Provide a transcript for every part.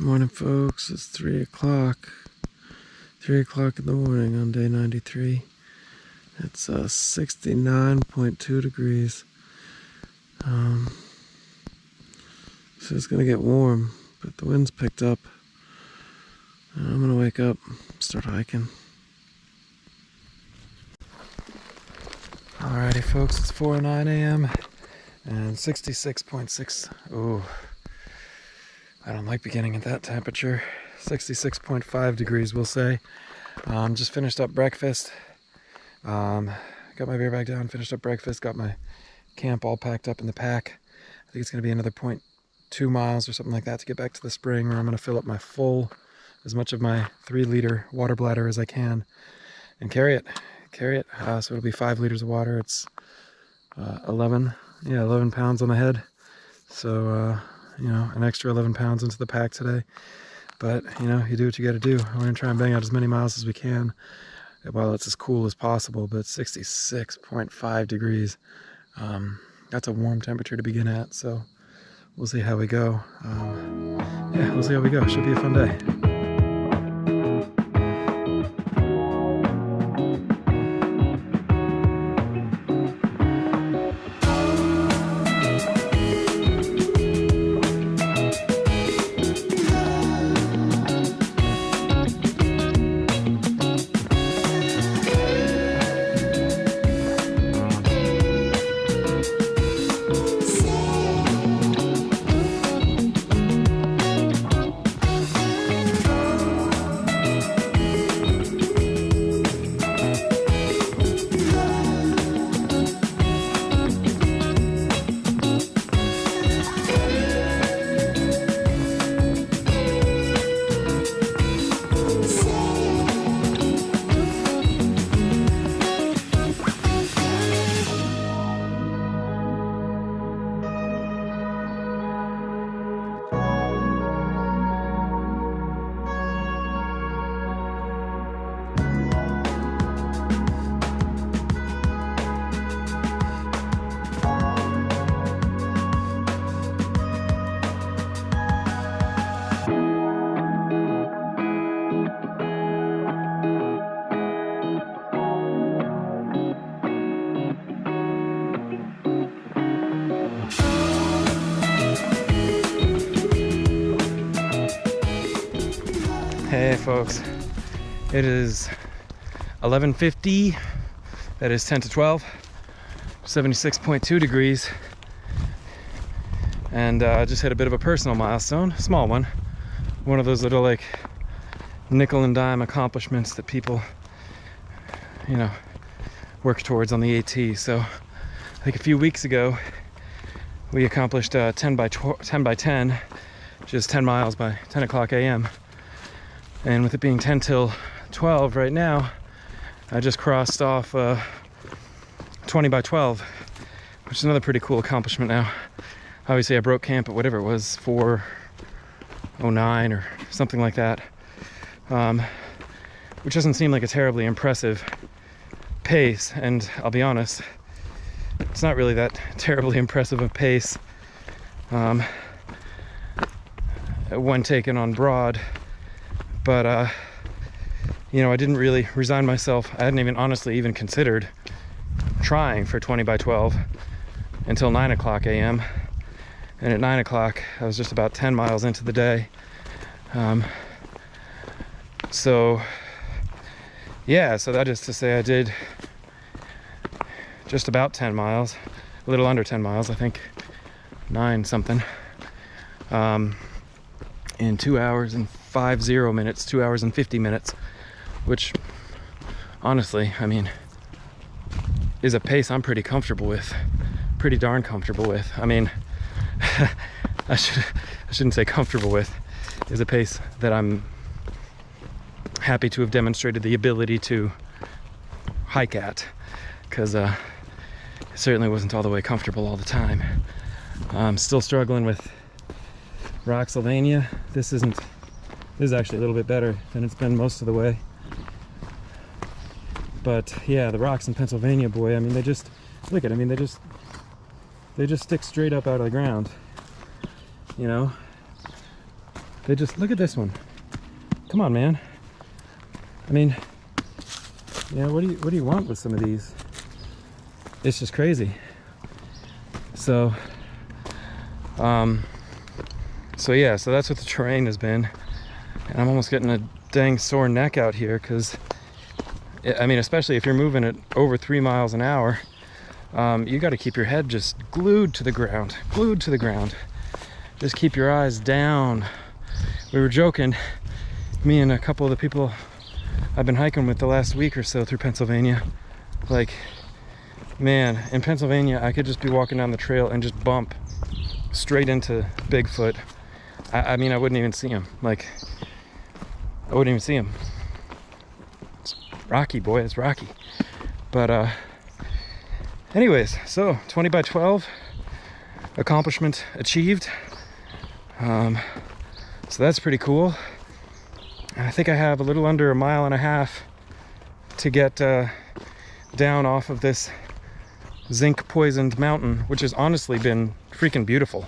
Morning, folks. It's 3 o'clock. 3 o'clock in the morning on day 93. It's 69.2 degrees. So it's gonna get warm, but the wind's picked up. And I'm gonna wake up, start hiking. Alrighty, folks. It's 4:09 a.m. and 66.6. Ooh. I don't like beginning at that temperature. 66.5 degrees, we'll say. Just finished up breakfast. Got my beer bag down, finished up breakfast, got my camp all packed up in the pack. I think it's going to be another 0.2 miles or something like that to get back to the spring, where I'm going to fill up my as much of my 3-liter water bladder as I can and carry it. So it'll be 5 liters of water. It's 11 pounds on the head. So, an extra 11 pounds into the pack today. But, you do what you got to do. We're going to try and bang out as many miles as we can while it's as cool as possible. But 66.5 degrees. That's a warm temperature to begin at. So we'll see how we go. We'll see how we go. Should be a fun day. Hey folks, it is 11:50, that is 10 to 12, 76.2 degrees, and I just hit a bit of a personal milestone, a small one of those little like nickel and dime accomplishments that people, work towards on the AT. So I think a few weeks ago we accomplished 10 by 10, which is 10 miles by 10 o'clock a.m. And with it being 10 till 12 right now, I just crossed off 20 by 12, which is another pretty cool accomplishment now. Obviously I broke camp at whatever it was, 4:09 or something like that, which doesn't seem like a terribly impressive pace. And I'll be honest, it's not really that terribly impressive a pace when taken on broad. But, I didn't really resign myself. I hadn't honestly even considered trying for 20 by 12 until 9 o'clock a.m. And at 9 o'clock, I was just about 10 miles into the day. So that is to say I did just about 10 miles, a little under 10 miles, I think 9 something, in 2 hours and 2 hours and 50 minutes, which honestly, is a pace I'm pretty comfortable with, pretty darn comfortable with. I shouldn't say comfortable with, is a pace that I'm happy to have demonstrated the ability to hike at, because it certainly wasn't all the way comfortable all the time. I'm still struggling with Roxylvania. This is actually a little bit better than it's been most of the way. But yeah, the rocks in Pennsylvania, boy, they just look at, they just stick straight up out of the ground. They just, look at this one. Come on, man. I mean, yeah, what do you want with some of these? It's just crazy. So yeah, so that's what the terrain has been. And I'm almost getting a dang sore neck out here because, I mean, especially if you're moving at over 3 miles an hour, you got to keep your head just glued to the ground, Just keep your eyes down. We were joking, me and a couple of the people I've been hiking with the last week or so through Pennsylvania. Like, man, in Pennsylvania, I could just be walking down the trail and just bump straight into Bigfoot. I mean, I wouldn't even see him. Like, I wouldn't even see him. It's rocky, boy, it's rocky. But anyways, so 20 by 12, accomplishment achieved. So that's pretty cool. And I think I have a little under 1.5 miles to get down off of this zinc poisoned mountain, which has honestly been freaking beautiful.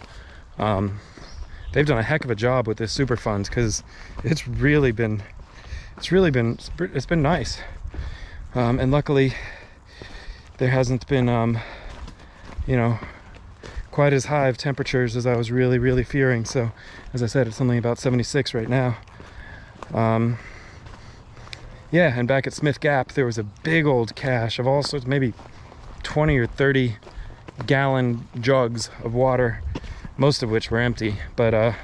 They've done a heck of a job with this super funds because it's been nice. And luckily there hasn't been you know, quite as high of temperatures as I was really fearing. So as I said, it's only about 76 right now. Yeah, and back at Smith Gap there was a big old cache of all sorts, maybe 20 or 30 gallon jugs of water, most of which were empty, but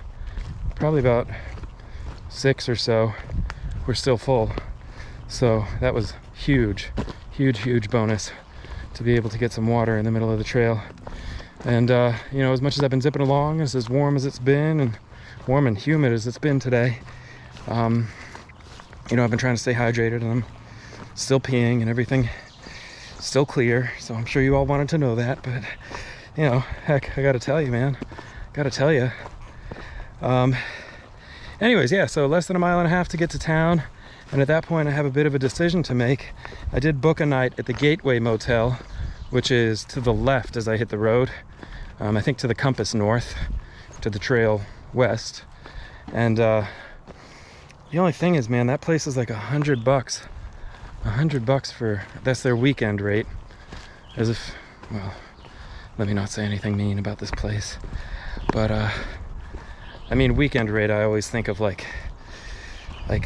probably about 6 or so were still full. So that was huge bonus to be able to get some water in the middle of the trail. And you know, as much as I've been zipping along, it's as warm as it's been and warm and humid as it's been today, you know, I've been trying to stay hydrated, and I'm still peeing and everything still clear. So I'm sure you all wanted to know that, but you know, heck, I gotta tell you, man, gotta tell you. Anyways, yeah, so less than 1.5 miles to get to town, and at that point I have a bit of a decision to make. I did book a night at the Gateway Motel, which is to the left as I hit the road, I think to the compass north, to the trail west. And the only thing is, man, that place is like $100. $100 for, that's their weekend rate. As if, well, let me not say anything mean about this place, but I mean, weekend rate, I always think of like a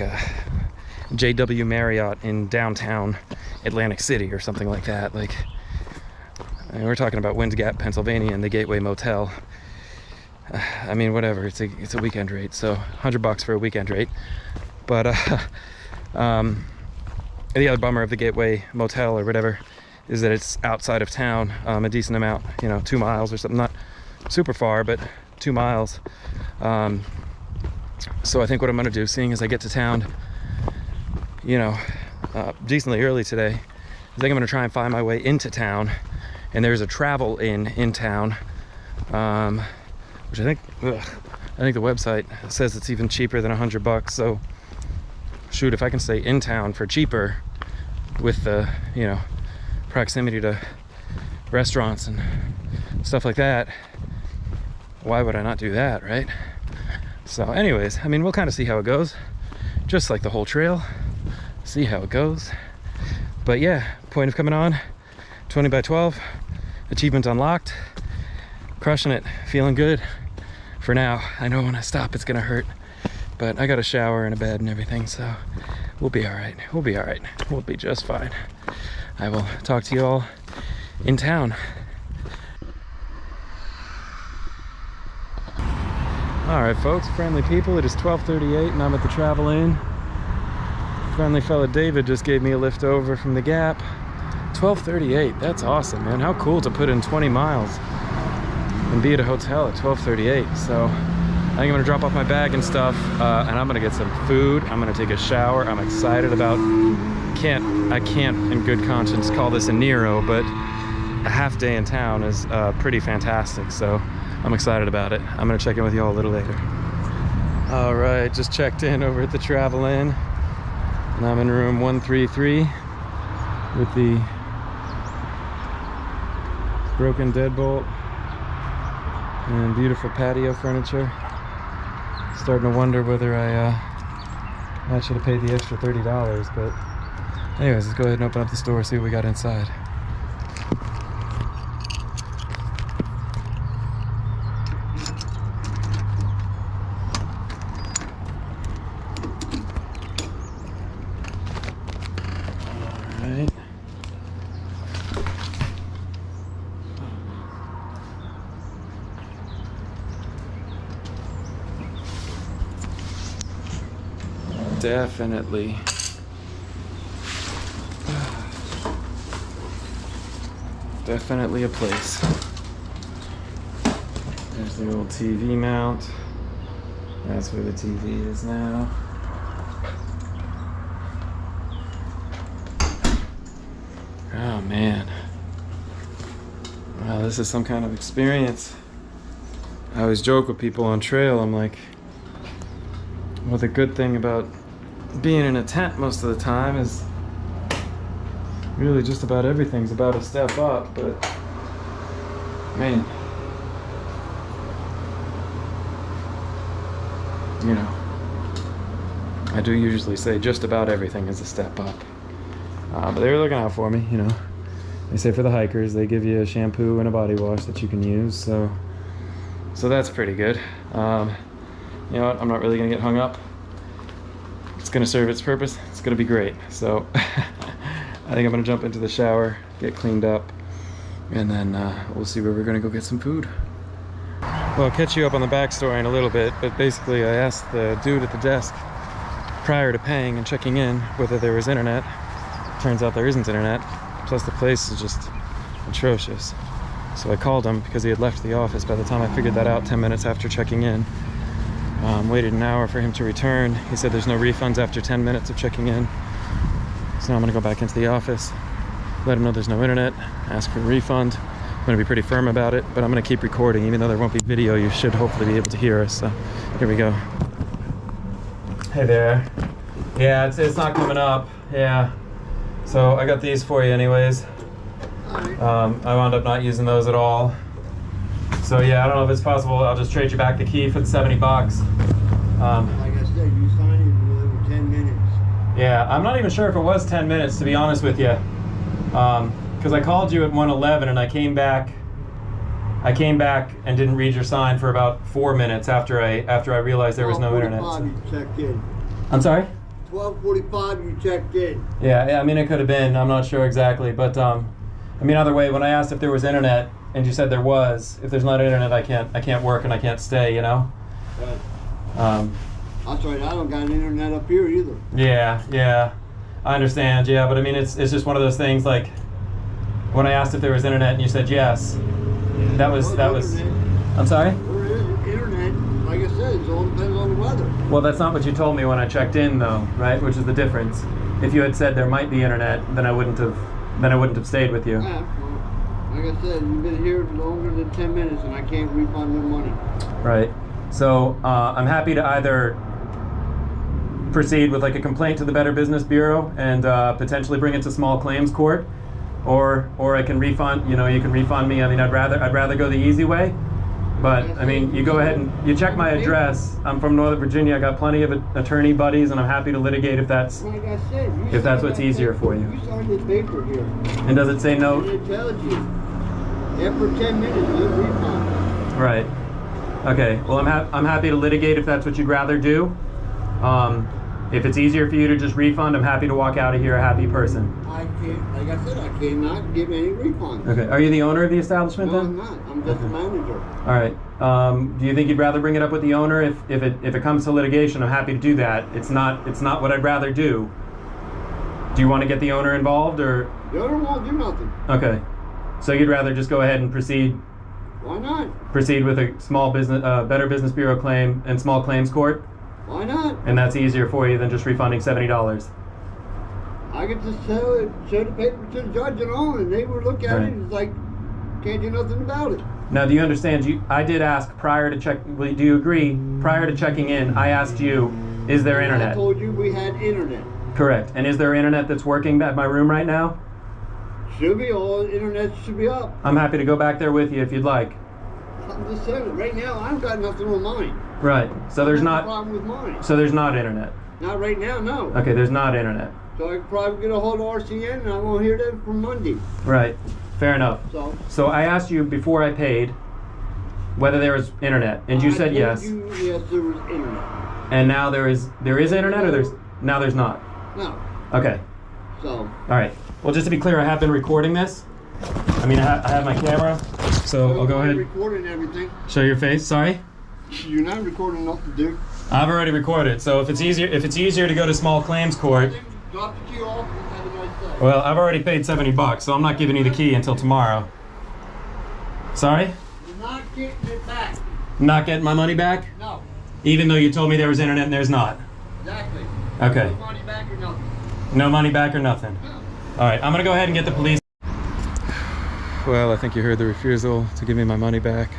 JW Marriott in downtown Atlantic City or something like that. Like, I mean, we're talking about Winds Gap, Pennsylvania, and the Gateway Motel. I mean, whatever, it's a weekend rate, so $100 for a weekend rate. But the other bummer of the Gateway Motel or whatever is that it's outside of town, a decent amount, you know, 2 miles or something, not super far, but 2 miles. So I think what I'm gonna do, seeing as I get to town, you know, decently early today, is I think I'm gonna try and find my way into town. And there's a travel inn in town, which I think the website says it's even cheaper than $100. So shoot, if I can stay in town for cheaper with the, you know, proximity to restaurants and stuff like that, why would I not do that, right? So anyways, I mean, we'll kind of see how it goes, just like the whole trail, see how it goes. But yeah, point of coming on, 20 by 12, achievement unlocked, crushing it, feeling good for now. I know when I stop it's gonna hurt, but I got a shower and a bed and everything, so we'll be all right. We'll be all right. We'll be just fine. I will talk to you all in town. All right, folks, friendly people, it is 12:38 and I'm at the Travel Inn. Friendly fella David just gave me a lift over from the Gap. 12:38, that's awesome, man. How cool to put in 20 miles and be at a hotel at 12:38. So I think I'm gonna drop off my bag and stuff, and I'm gonna get some food. I'm gonna take a shower. I'm excited about, I can't in good conscience call this a Nero, but a half day in town is pretty fantastic. So I'm excited about it. I'm gonna check in with you all a little later. All right, just checked in over at the Travel Inn, and I'm in room 133 with the broken deadbolt and beautiful patio furniture. Starting to wonder whether I should have paid the extra $30, but anyways, let's go ahead and open up the store, see what we got inside. Alright. Definitely. Definitely a place. There's the old TV mount. That's where the TV is now. Oh man. Wow, this is some kind of experience. I always joke with people on trail, I'm like, well, the good thing about being in a tent most of the time is really just about everything's about a step up, but man, you know, I do usually say just about everything is a step up. But they were looking out for me, you know. They say for the hikers, they give you a shampoo and a body wash that you can use, so that's pretty good. You know what, I'm not really gonna get hung up. It's gonna serve its purpose, it's gonna be great. So I think I'm gonna jump into the shower, get cleaned up, and then we'll see where we're gonna go get some food. Well, I'll catch you up on the backstory in a little bit, but basically I asked the dude at the desk prior to paying and checking in whether there was internet. Turns out there isn't internet, plus the place is just atrocious. So I called him because he had left the office. By the time I figured that out 10 minutes after checking in, waited an hour for him to return. He said there's no refunds after 10 minutes of checking in. So now I'm gonna go back into the office, let him know there's no internet, ask for a refund. I'm gonna be pretty firm about it, but I'm gonna keep recording. Even though there won't be video, you should hopefully be able to hear us. So here we go. Hey there. Yeah, it's not coming up. Yeah. So I got these for you anyways. I wound up not using those at all. So yeah, I don't know if it's possible. I'll just trade you back the key for the 70 bucks. Like I said, you signed it within 10 minutes. Yeah, I'm not even sure if it was 10 minutes, to be honest with you. Because I called you at 1:11 and I came back and didn't read your sign for about 4 minutes after I realized there was no internet. 12:45 you checked in. I'm sorry? 12:45 you checked in. Yeah, I mean, it could have been. I'm not sure exactly, but I mean, either way, when I asked if there was internet and you said there was, if there's not internet, I can't work and I can't stay, you know. That's right. I don't got internet up here either. Yeah, I understand. Yeah, but I mean, it's just one of those things. Like when I asked if there was internet and you said yes, Yeah, that was. I'm sorry. There is internet. Like I said, it all depends on the weather. Well, that's not what you told me when I checked in, though, right? Which is the difference. If you had said there might be internet, then I wouldn't have stayed with you. Yeah, well, like I said, you've been here longer than 10 minutes and I can't refund no money. Right. So I'm happy to either proceed with like a complaint to the Better Business Bureau and potentially bring it to small claims court, or I can refund. You know, you can refund me. I mean, I'd rather go the easy way. But I mean, you go ahead and you check my address. I'm from Northern Virginia. I got plenty of attorney buddies, and I'm happy to litigate if that's Like I said, what's easier for you. You signed this paper here. And does it say no? And it tells you after 10 minutes, no refund. Right. Okay. Well, I'm happy to litigate if that's what you'd rather do. If it's easier for you to just refund, I'm happy to walk out of here a happy person. I can't, like I said, I cannot give any refunds. Okay. Are you the owner of the establishment No, then? I'm not. I'm just a manager. All right. Do you think you'd rather bring it up with the owner? If it comes to litigation, I'm happy to do that. It's not what I'd rather do. Do you want to get the owner involved, or? The owner won't do nothing. Okay. So you'd rather just go ahead and proceed Why not? proceed with a small business, Better Business Bureau claim and small claims court, Why not? and that's easier for you than just refunding $70. I could just show the paper to the judge and all, and they would look at Right. it and it's like, can't do nothing about it. Now, do you understand? I did ask prior to check. Do you agree? Prior to checking in, I asked you, is there I internet? told you we had internet. Correct. And is there internet that's working at my room right now? Should be, all internet should be up. I'm happy to go back there with you if you'd like. I'm just saying, right now, I've got nothing on mine. Right. So there's No not. problem with mine. So there's not internet. Not right now, no. Okay, there's not internet. So I could probably get a hold of RCN, and I won't hear them from Monday. Right. Fair enough. So I asked you before I paid whether there was internet, and you said yes. Yes, there was internet. And now there is internet, or now there's not? No. Okay. So. All right. Well, just to be clear, I have been recording this. I mean, I have my camera, so I'll go ahead. Recording everything. Show your face. Sorry. You're not recording nothing, dude. I've already recorded. So if it's easier to go to small claims court. Drop the key off and have a nice day. Well, I've already paid $70, so I'm not giving you the key until tomorrow. Sorry? You're not getting it back. Not getting my money back? No. Even though you told me there was internet and there's not? Exactly. Okay. No money back or nothing. No money back or nothing? No. All right, I'm gonna go ahead and get the police. Well, I think you heard the refusal to give me my money back.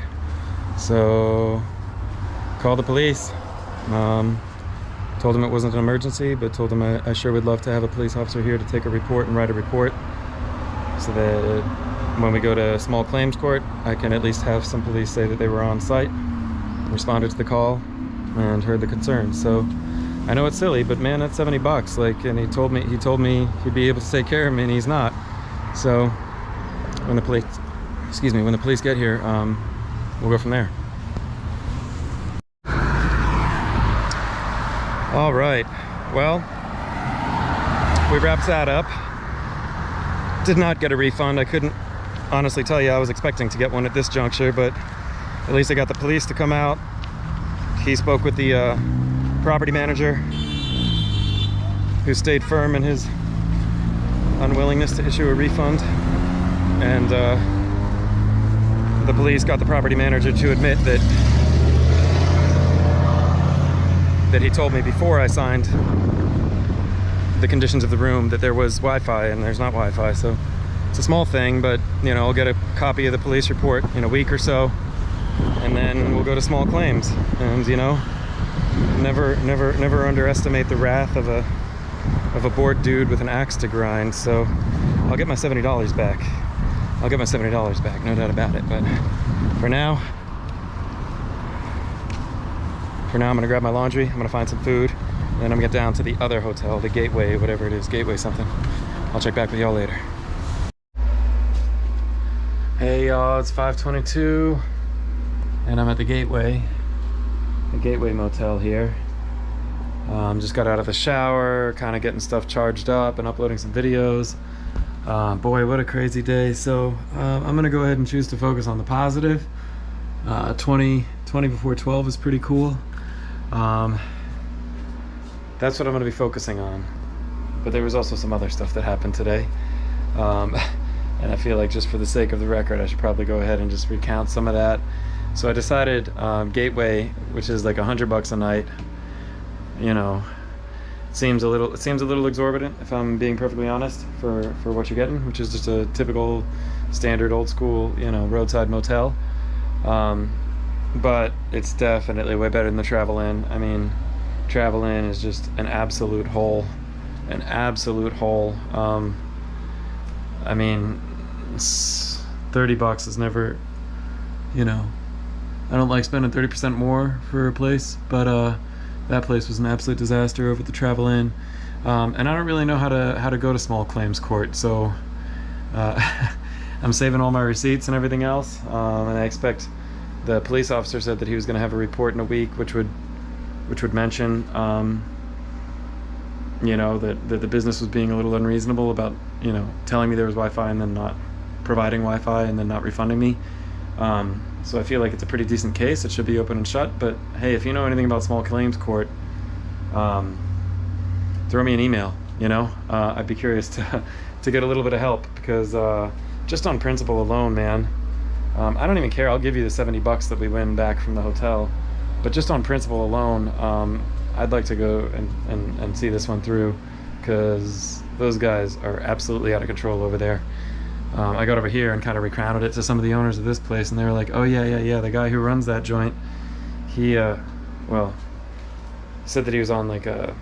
So, call the police. Told him it wasn't an emergency, but told him I sure would love to have a police officer here to take a report and write a report, so that when we go to small claims court, I can at least have some police say that they were on site, responded to the call, and heard the concerns. So I know it's silly, but man, that's $70. Like, and he told me he'd be able to take care of me, and he's not. So when the police get here, we'll go from there. All right, well, we wrapped that up. Did not get a refund. I couldn't honestly tell you. I was expecting to get one at this juncture, but at least I got the police to come out. He spoke with the property manager, who stayed firm in his unwillingness to issue a refund, and the police got the property manager to admit that he told me before I signed the conditions of the room that there was Wi-Fi, and there's not Wi-Fi. So it's a small thing, but you know, I'll get a copy of the police report in a week or so, and then we'll go to small claims. And you know, never underestimate the wrath of a bored dude with an axe to grind. So I'll get my $70 back. I'll get my $70 back, no doubt about it. But for now, I'm gonna grab my laundry, I'm gonna find some food, and then I'm gonna get down to the other hotel, the Gateway, whatever it is, Gateway something. I'll check back with y'all later. Hey y'all, it's 5:22, and I'm at the Gateway Motel here. Just got out of the shower, kind of getting stuff charged up and uploading some videos. Boy, what a crazy day. So I'm gonna go ahead and choose to focus on the positive. 20 before 12 is pretty cool. That's what I'm going to be focusing on. But there was also some other stuff that happened today. And I feel like just for the sake of the record, I should probably go ahead and just recount some of that. So I decided Gateway, which is like $100 a night, you know, it seems a little exorbitant, if I'm being perfectly honest, for what you're getting, which is just a typical standard old school, you know, roadside motel. But it's definitely way better than the Travel Inn. I mean, Travel Inn is just an absolute hole. An absolute hole. I mean, $30 is never, you know, I don't like spending 30% more for a place, but that place was an absolute disaster over at the Travel Inn. And I don't really know how to go to small claims court, so I'm saving all my receipts and everything else, and I expect the police officer said that he was going to have a report in a week, which would mention, you know, that the business was being a little unreasonable about, you know, telling me there was Wi-Fi and then not providing Wi-Fi and then not refunding me. So I feel like it's a pretty decent case. It should be open and shut. But hey, if you know anything about small claims court, throw me an email. You know, I'd be curious to get a little bit of help, because just on principle alone, man. I don't even care. I'll give you the $70 that we win back from the hotel, but just on principle alone, I'd like to go and see this one through, because those guys are absolutely out of control over there. I got over here and kind of recounted it to some of the owners of this place, and they were like, "Oh yeah, the guy who runs that joint, he well, said that he was on like a,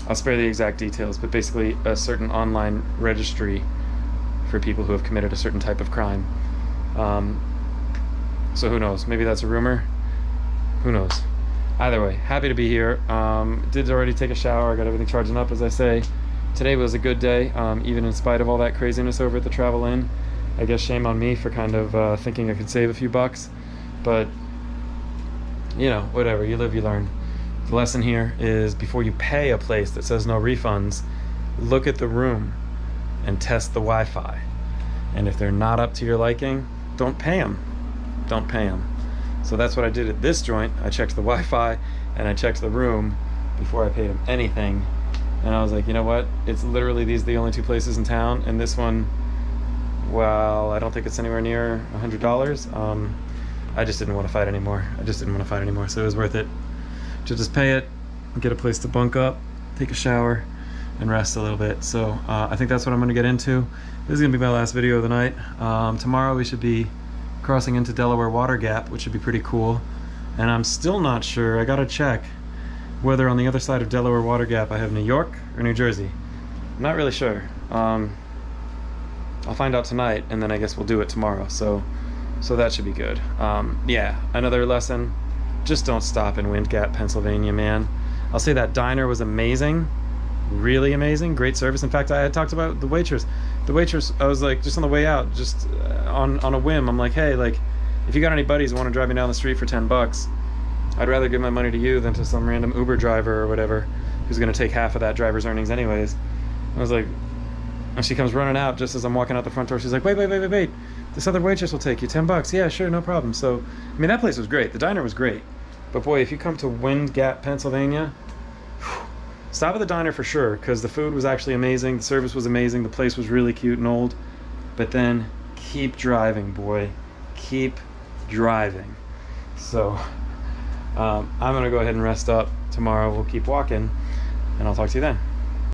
I'll spare the exact details, but basically a certain online registry for people who have committed a certain type of crime." So who knows? Maybe that's a rumor. Who knows? Either way, happy to be here. Did already take a shower. I got everything charging up, as I say. Today was a good day, even in spite of all that craziness over at the Travel Inn. I guess shame on me for kind of thinking I could save a few bucks. But, you know, whatever. You live, you learn. The lesson here is before you pay a place that says no refunds, look at the room and test the Wi-Fi. And if they're not up to your liking, don't pay them. Don't pay them. So that's what I did at this joint. I checked the Wi-Fi and I checked the room before I paid them anything. And I was like, you know what? It's literally these are the only two places in town, and this one, well, I don't think it's anywhere near $100. I just didn't want to fight anymore. So it was worth it to just pay it, get a place to bunk up, take a shower, and rest a little bit. So I think that's what I'm going to get into. This is going to be my last video of the night. Tomorrow we should be crossing into Delaware Water Gap, which should be pretty cool. And I'm still not sure. I got to check whether on the other side of Delaware Water Gap I have New York or New Jersey. I'm not really sure. I'll find out tonight, and then I guess we'll do it tomorrow. So that should be good. Yeah, another lesson. Just don't stop in Wind Gap, Pennsylvania, man. I'll say that diner was amazing. Really amazing. Great service. In fact, I had talked about the waitress. The waitress, I was like, just on the way out, just on a whim, I'm like, hey, like, if you got any buddies who want to drive me down the street for 10 bucks, I'd rather give my money to you than to some random Uber driver or whatever who's going to take half of that driver's earnings anyways. I was like, and she comes running out just as I'm walking out the front door. She's like, wait. This other waitress will take you 10 bucks. Yeah, sure, no problem. So, I mean, that place was great. The diner was great. But boy, if you come to Wind Gap, Pennsylvania, stop at the diner for sure, because the food was actually amazing. The service was amazing. The place was really cute and old. But then keep driving, boy. Keep driving. So I'm going to go ahead and rest up. Tomorrow we'll keep walking, and I'll talk to you then.